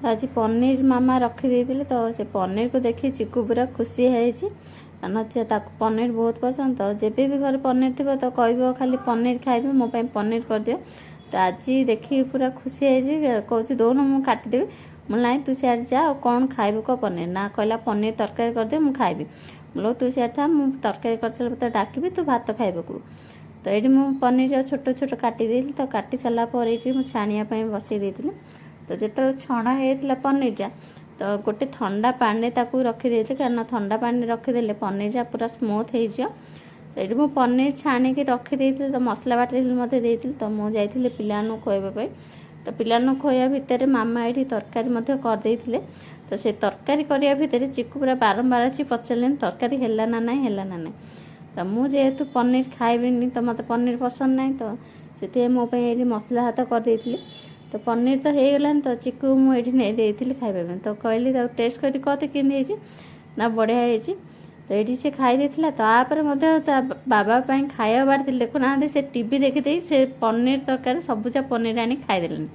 आज पनीर मामा रखिदे तो से पनीर को देखी चिकू पूरा खुशी है कारण से पनीर बहुत पसंद तो जब भी घर पनीर थी तो कह खाली पनीर खाइबे मो पनीर कर दियो तो आज देखी पूरा खुशी है कौन दोनों मुझे काटिदेवी मुझे तू सियाड़ जा कौन खाइबू कह पनीर ना कहला पनीर तरकारी कर दे मुझे खाइबी बोलो तू सियाड़ था मुझे तरकारी कर सारा तो डाकबी तू भात खाइबू तो ये मुझे पनीर छोट छोट काटिदे तो काटी सारापर ये मुझे छाणिया बसई देती तो जो छणा होता पनीर जा तो गोटे ठंडा पानी रखीदे कारण ठंडा पानी रखीदे पनीर पूरा स्मूथ हो तो ये मुझे पनीर छाणिकी रखीदे तो मसला बाटे तो मुझे जाइए पिलानू खुआवाई तो पिलानू खुआ भितर मामा ये तरकारी करदे तो से तरकारी करने भितर चिकू पूरा बारंबार अच्छी पचारे तरकारी है ना ना तो मुझे जेहेतु पनीर खाइबी तो मत पनीर पसंद ना तो से मोबाइल मसला हाथ करदे तो पनीर तो हो गलान तो चिकू मुझे नहीं देती खाइबा तो कहली तो टेस्ट कर कहते कि ना बढ़िया हो तो ये से खाई देथिला तापर बाबा खाया बाड़ देखुना से टीवी देखी से पनीर तरकारी सबुजा पनीर आनी खाईदेलेनी